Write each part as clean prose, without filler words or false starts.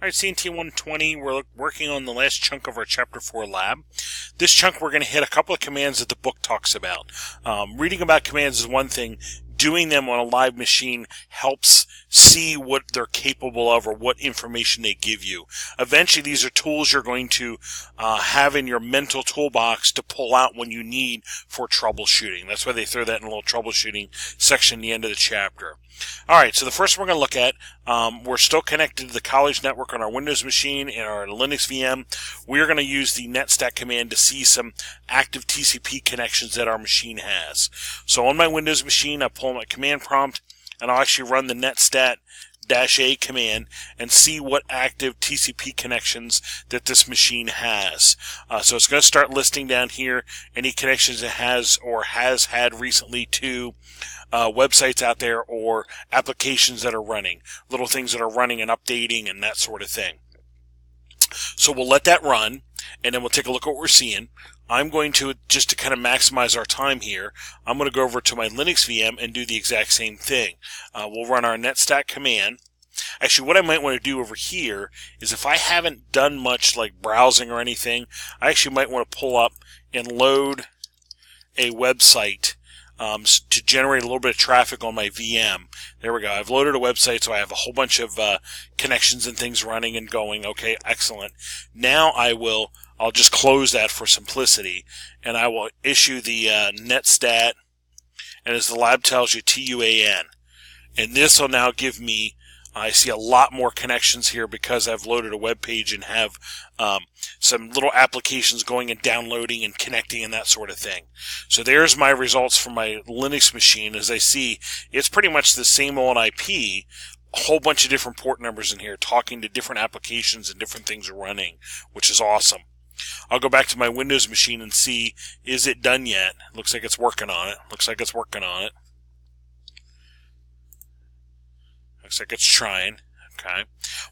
Alright, CNT 120, we're working on the last chunk of our Chapter 4 lab. This chunk we're going to hit a couple of commands that the book talks about. Reading about commands is one thing. Doing them on a live machine helps see what they're capable of or what information they give you. Eventually, these are tools you're going to have in your mental toolbox to pull out when you need for troubleshooting. That's why they throw that in a little troubleshooting section at the end of the chapter. Alright, so the first one we're going to look at, we're still connected to the college network on our Windows machine and our Linux VM. We're going to use the Netstat command to see some active TCP connections that our machine has. So on my Windows machine, I pull my command prompt, and I'll actually run the Netstat-A command and see what active TCP connections that this machine has. So it's going to start listing down here any connections it has or has had recently to websites out there or applications that are running, little things that are running and updating and that sort of thing. So we'll let that run, and then we'll take a look at what we're seeing. I'm going to, just to kind of maximize our time here, I'm going to go over to my Linux VM and do the exact same thing. We'll run our Netstat command. Actually, what I might want to do over here is, if I haven't done much like browsing or anything, I actually might want to pull up and load a website to generate a little bit of traffic on my VM. There we go. I've loaded a website, so I have a whole bunch of connections and things running and going. Okay, excellent. Now I'll just close that for simplicity, and I will issue the Netstat, and as the lab tells you, TUAN. And this will now give me, I see a lot more connections here because I've loaded a web page and have some little applications going and downloading and connecting and that sort of thing. So there's my results from my Linux machine. As I see, it's pretty much the same old IP, a whole bunch of different port numbers in here talking to different applications and different things are running, which is awesome. I'll go back to my Windows machine and see, is it done yet? Looks like it's working on it. Looks like it's working on it. Looks like it's trying. Okay.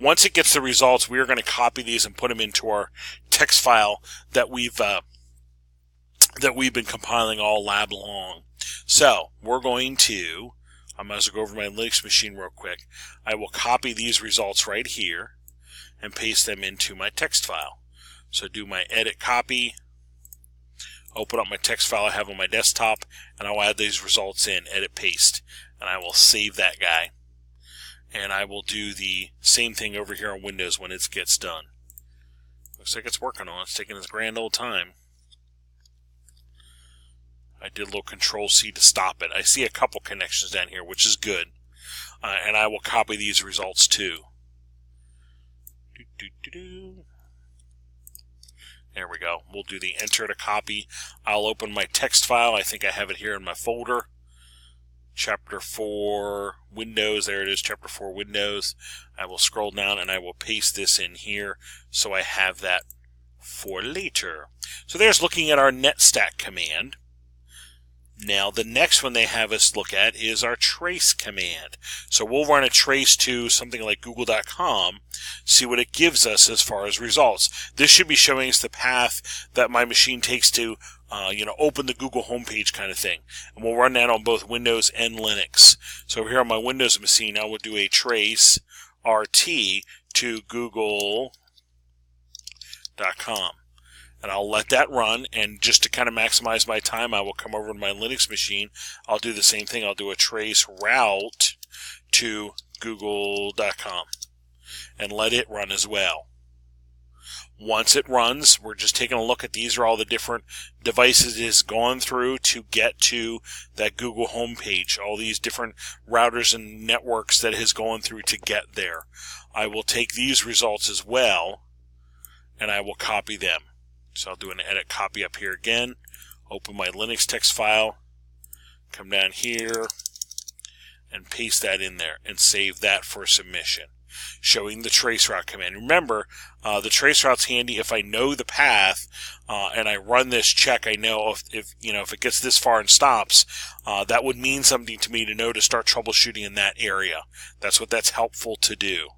Once it gets the results, we're going to copy these and put them into our text file that we've been compiling all lab long. So we're going to, I might as well go over my Linux machine real quick. I will copy these results right here and paste them into my text file. So do my edit copy, open up my text file I have on my desktop, and I'll add these results in, edit paste, and I will save that guy. And I will do the same thing over here on Windows when it gets done. Looks like it's working on it. It's taking its grand old time. I did a little Control-C to stop it. I see a couple connections down here, which is good. And I will copy these results too. There we go. We'll do the enter to copy. I'll open my text file. I think I have it here in my folder. Chapter 4 Windows, there it is, Chapter 4 Windows. I will scroll down and I will paste this in here so I have that for later. So there's looking at our Netstat command. Now the next one they have us look at is our trace command. So we'll run a trace to something like google.com, see what it gives us as far as results. This should be showing us the path that my machine takes to open the Google homepage kind of thing. And we'll run that on both Windows and Linux. So over here on my Windows machine, I will do a trace RT to google.com. And I'll let that run, and just to kind of maximize my time, I will come over to my Linux machine. I'll do the same thing. I'll do a trace route to google.com and let it run as well. Once it runs, we're just taking a look at these are all the different devices it has gone through to get to that Google homepage, all these different routers and networks that it has gone through to get there. I will take these results as well, and I will copy them. So I'll do an edit copy up here again, open my Linux text file, come down here, and paste that in there, and save that for submission, showing the traceroute command. Remember, the traceroute's handy if I know the path, and I run this check. I know if it gets this far and stops, that would mean something to me to know to start troubleshooting in that area. That's what that's helpful to do.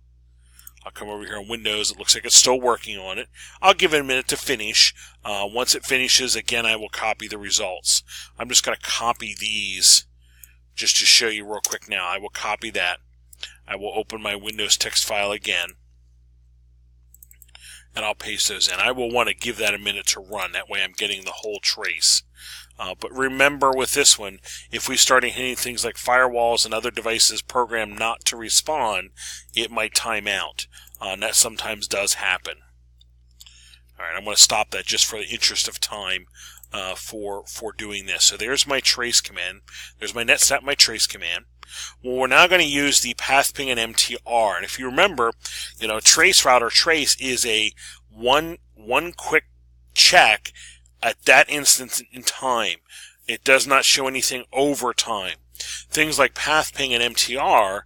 I'll come over here on Windows. It looks like it's still working on it. I'll give it a minute to finish. Once it finishes, again, I will copy the results. I'm just going to copy these just to show you real quick now. I will copy that. I will open my Windows text file again. and I'll paste those in. I will want to give that a minute to run. That way I'm getting the whole trace. But remember with this one, if we start hitting things like firewalls and other devices programmed not to respond, it might time out. And that sometimes does happen. Alright, I'm going to stop that just for the interest of time for doing this. So there's my trace command. There's my Netstat, my trace command. Well, we're now going to use the path ping and MTR. And if you remember, trace route or trace is a one quick check at that instant in time. It does not show anything over time. Things like path ping and MTR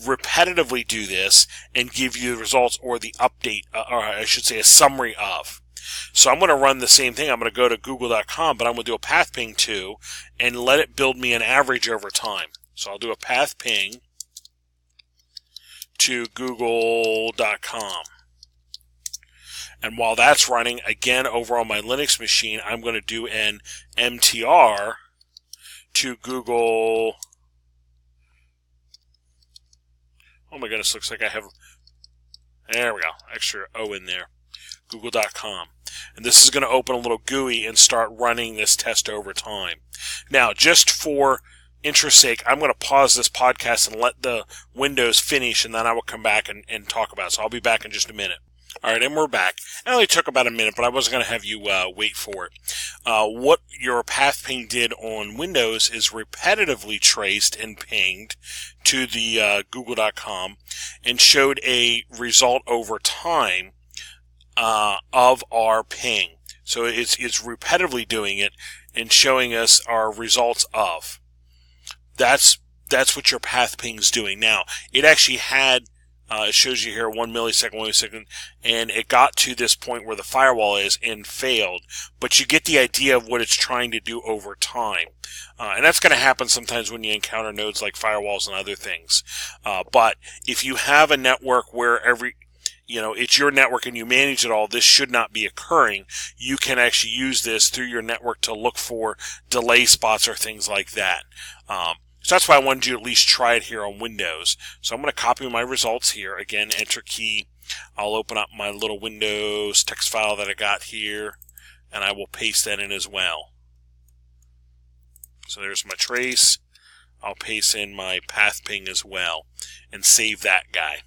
repetitively do this and give you the results or the update, or I should say a summary of. So I'm going to run the same thing. I'm going to go to google.com, but I'm going to do a path ping to and let it build me an average over time. So I'll do a path ping to google.com. And while that's running, again, over on my Linux machine, I'm going to do an MTR to Google. Oh my goodness, looks like I have, there we go, extra O in there. Google.com. And this is going to open a little GUI and start running this test over time. Now, just for interest's sake, I'm going to pause this podcast and let the Windows finish, and then I will come back and talk about it. So I'll be back in just a minute. Alright, and we're back. It only took about a minute, but I wasn't going to have you wait for it. What your path ping did on Windows is repetitively traced and pinged to the google.com and showed a result over time of our ping. So it's repetitively doing it and showing us our results of. That's what your path ping is doing. Now, it actually had it shows you here 1 millisecond, and it got to this point where the firewall is and failed. But you get the idea of what it's trying to do over time. And that's going to happen sometimes when you encounter nodes like firewalls and other things. But if you have a network where it's your network and you manage it all, this should not be occurring. You can actually use this through your network to look for delay spots or things like that. So that's why I wanted you to at least try it here on Windows. So I'm going to copy my results here. Again, enter key. I'll open up my little Windows text file that I got here, and I will paste that in as well. So there's my trace. I'll paste in my path ping as well and save that guy.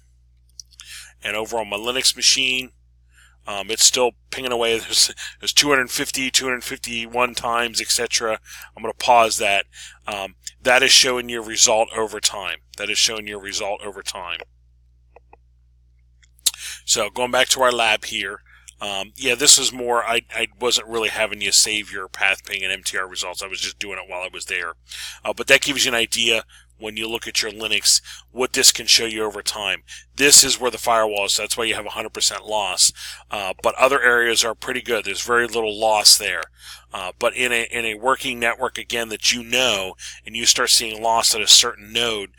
And over on my Linux machine, it's still pinging away. There's 250, 251 times, etc. I'm going to pause that. That is showing your result over time. That is showing your result over time. So going back to our lab here, this is more, I wasn't really having you save your path ping and MTR results. I was just doing it while I was there. But that gives you an idea when you look at your Linux, what this can show you over time. This is where the firewall is, so that's why you have 100% loss. But other areas are pretty good. There's very little loss there. But in a working network, again, that and you start seeing loss at a certain node,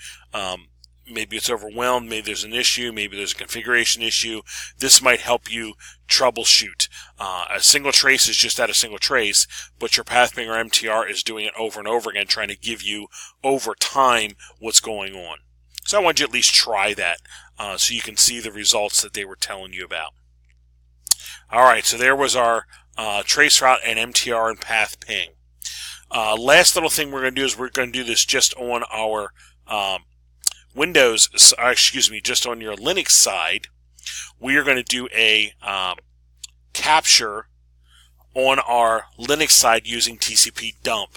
maybe it's overwhelmed, maybe there's an issue, maybe there's a configuration issue. This might help you troubleshoot. A single trace is just that, a single trace, but your path ping or MTR is doing it over and over again, trying to give you over time what's going on. So I want you to at least try that so you can see the results that they were telling you about. Alright, so there was our trace route and MTR and path ping. Last little thing we're going to do is we're going to do this just on our just on your Linux side. We are going to do a capture on our Linux side using TCP Dump.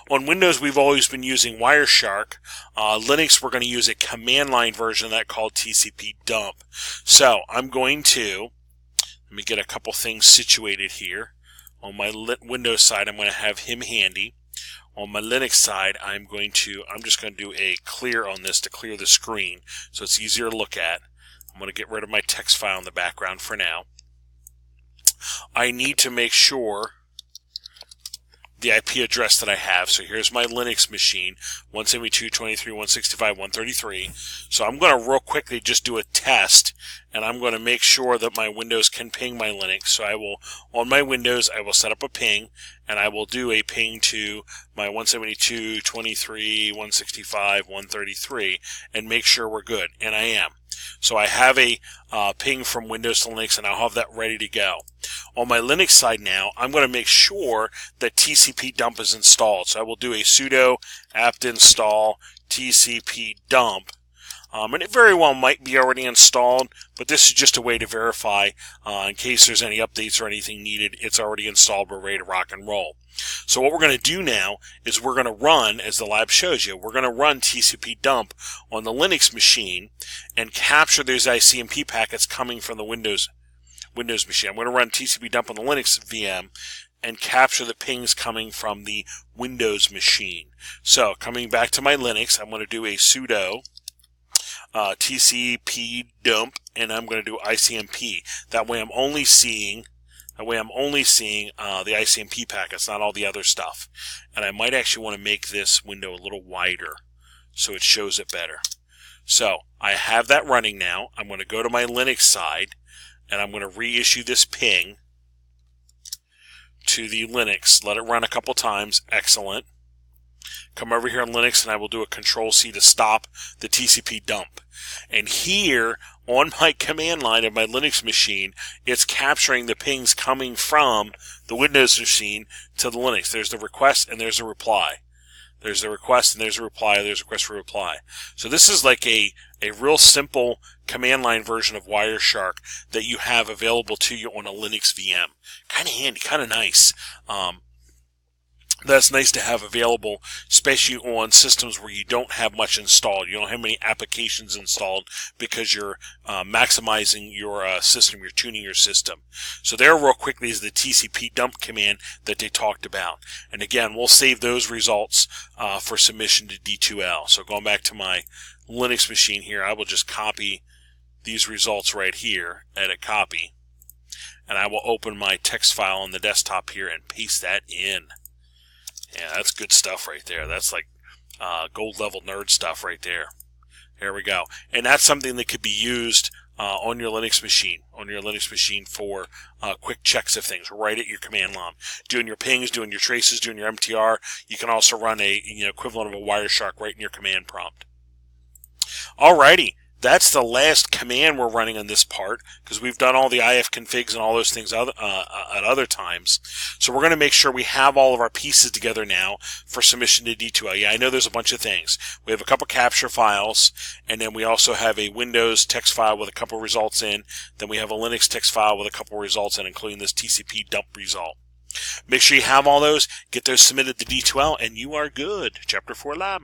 On Windows, we've always been using Wireshark. Linux, we're going to use a command line version of that called TCP Dump. So I'm going to, let me get a couple things situated here. On my Windows side, I'm going to have him handy. On my Linux side, I'm just going to do a clear on this to clear the screen so it's easier to look at. I'm going to get rid of my text file in the background for now. I need to make sure the IP address that I have. So here's my Linux machine, 172.23.165.133. So I'm going to real quickly just do a test, and I'm going to make sure that my Windows can ping my Linux. So I will, on my Windows, I will set up a ping, and I will do a ping to my 172.23.165.133 and make sure we're good, and I am. So I have a ping from Windows to Linux, and I'll have that ready to go. On my Linux side now, I'm going to make sure that TCP Dump is installed. So I will do a sudo apt install TCP Dump. And it very well might be already installed, but this is just a way to verify in case there's any updates or anything needed. It's already installed. We're ready to rock and roll. So what we're going to do now is we're going to run, as the lab shows you, we're going to run TCP Dump on the Linux machine and capture those ICMP packets coming from the Windows machine. I'm going to run TCP Dump on the Linux VM and capture the pings coming from the Windows machine. So coming back to my Linux, I'm going to do a sudo TCP Dump, and I'm going to do ICMP. That way I'm only seeing the ICMP packets, not all the other stuff. And I might actually want to make this window a little wider so it shows it better. So I have that running now. I'm going to go to my Linux side, and I'm going to reissue this ping to the Linux. Let it run a couple times. Excellent. Come over here on Linux, and I will do a Control-C to stop the TCP dump. And here, on my command line of my Linux machine, it's capturing the pings coming from the Windows machine to the Linux. There's the request, and there's a reply. There's a request, and there's a reply. There's a request for a reply. So this is like a real simple command line version of Wireshark that you have available to you on a Linux VM. Kind of handy, kind of nice. That's nice to have available, especially on systems where you don't have much installed. You don't have many applications installed because you're maximizing your system, you're tuning your system. So there real quickly is the TCP dump command that they talked about. And again, we'll save those results for submission to D2L. So going back to my Linux machine here, I will just copy these results right here, edit copy, and I will open my text file on the desktop here and paste that in. Yeah, that's good stuff right there. That's like gold level nerd stuff right there. There we go. And that's something that could be used on your Linux machine, for quick checks of things right at your command line. Doing your pings, doing your traces, doing your MTR. You can also run a equivalent of a Wireshark right in your command prompt. Alrighty. That's the last command we're running on this part because we've done all the IF configs and all those things at other times. So we're going to make sure we have all of our pieces together now for submission to D2L. Yeah, I know there's a bunch of things. We have a couple capture files, and then we also have a Windows text file with a couple results in. Then we have a Linux text file with a couple results in, including this TCP dump result. Make sure you have all those, get those submitted to D2L, and you are good. Chapter 4 Lab.